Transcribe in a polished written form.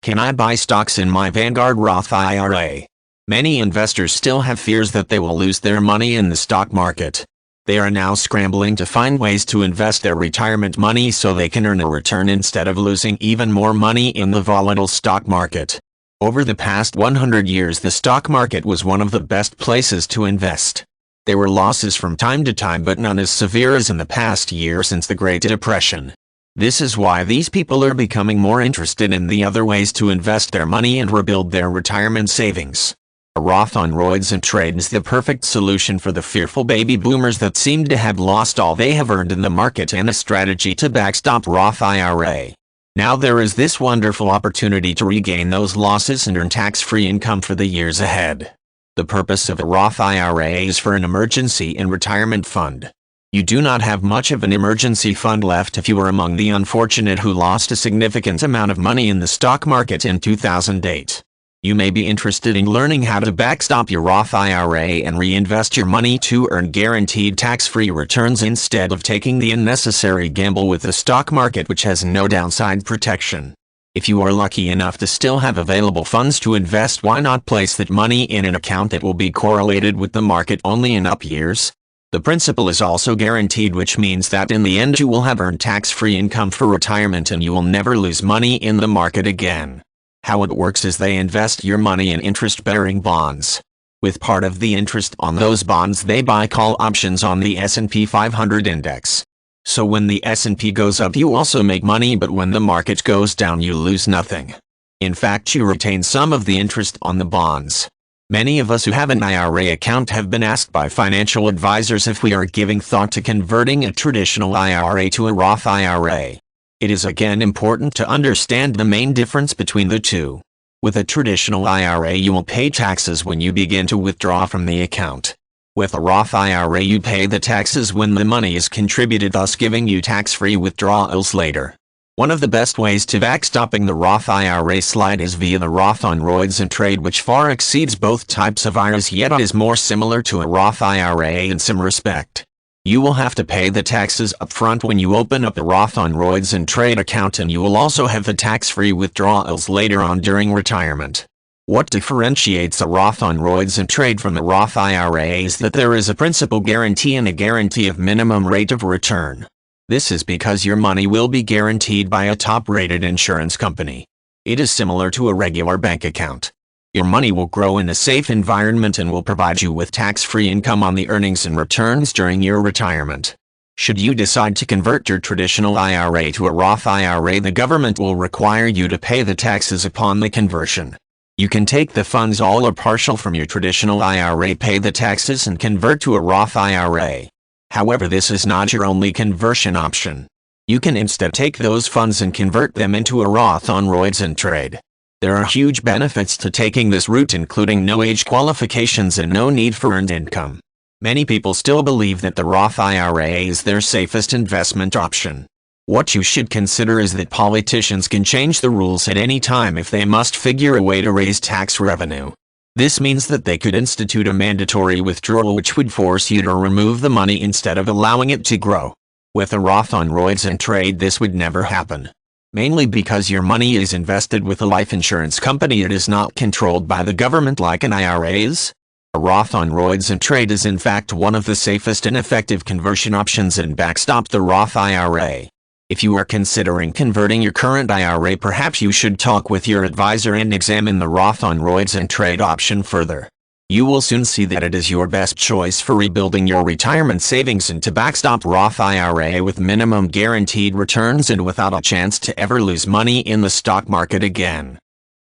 Can I buy stocks in my Vanguard Roth IRA? Many investors still have fears that they will lose their money in the stock market. They are now scrambling to find ways to invest their retirement money so they can earn a return instead of losing even more money in the volatile stock market. Over the past 100 years, the stock market was one of the best places to invest. There were losses from time to time, but none as severe as in the past year since the Great Depression. This is why these people are becoming more interested in the other ways to invest their money and rebuild their retirement savings. A Roth on roids and trade is the perfect solution for the fearful baby boomers that seem to have lost all they have earned in the market, and a strategy to backstop Roth IRA. Now there is this wonderful opportunity to regain those losses and earn tax-free income for the years ahead. The purpose of a Roth IRA is for an emergency and retirement fund. You do not have much of an emergency fund left if you are among the unfortunate who lost a significant amount of money in the stock market in 2008. You may be interested in learning how to backstop your Roth IRA and reinvest your money to earn guaranteed tax-free returns instead of taking the unnecessary gamble with the stock market, which has no downside protection. If you are lucky enough to still have available funds to invest, why not place that money in an account that will be correlated with the market only in up years? The principal is also guaranteed, which means that in the end you will have earned tax-free income for retirement and you will never lose money in the market again. How it works is they invest your money in interest-bearing bonds. With part of the interest on those bonds, they buy call options on the S&P 500 index. So when the S&P goes up, you also make money, but when the market goes down, you lose nothing. In fact, you retain some of the interest on the bonds. Many of us who have an IRA account have been asked by financial advisors if we are giving thought to converting a traditional IRA to a Roth IRA. It is again important to understand the main difference between the two. With a traditional IRA, you will pay taxes when you begin to withdraw from the account. With a Roth IRA, you pay the taxes when the money is contributed, thus giving you tax-free withdrawals later. One of the best ways to backstopping the Roth IRA slide is via the Roth on roids and trade, which far exceeds both types of IRAs, yet is more similar to a Roth IRA in some respect. You will have to pay the taxes upfront when you open up a Roth on roids and trade account, and you will also have the tax-free withdrawals later on during retirement. What differentiates a Roth on roids and trade from a Roth IRA is that there is a principal guarantee and a guarantee of minimum rate of return. This is because your money will be guaranteed by a top-rated insurance company. It is similar to a regular bank account. Your money will grow in a safe environment and will provide you with tax-free income on the earnings and returns during your retirement. Should you decide to convert your traditional IRA to a Roth IRA, the government will require you to pay the taxes upon the conversion. You can take the funds all or partial from your traditional IRA, pay the taxes, and convert to a Roth IRA. However, this is not your only conversion option. You can instead take those funds and convert them into a Roth on roids and trade. There are huge benefits to taking this route, including no age qualifications and no need for earned income. Many people still believe that the Roth IRA is their safest investment option. What you should consider is that politicians can change the rules at any time if they must figure a way to raise tax revenue. This means that they could institute a mandatory withdrawal, which would force you to remove the money instead of allowing it to grow. With a Roth on roids and trade, this would never happen. Mainly because your money is invested with a life insurance company, it is not controlled by the government like an IRA is. A Roth on roids and trade is in fact one of the safest and effective conversion options and backstop the Roth IRA. If you are considering converting your current IRA, perhaps you should talk with your advisor and examine the Roth on roids and trade option further. You will soon see that it is your best choice for rebuilding your retirement savings and to backstop Roth IRA with minimum guaranteed returns and without a chance to ever lose money in the stock market again.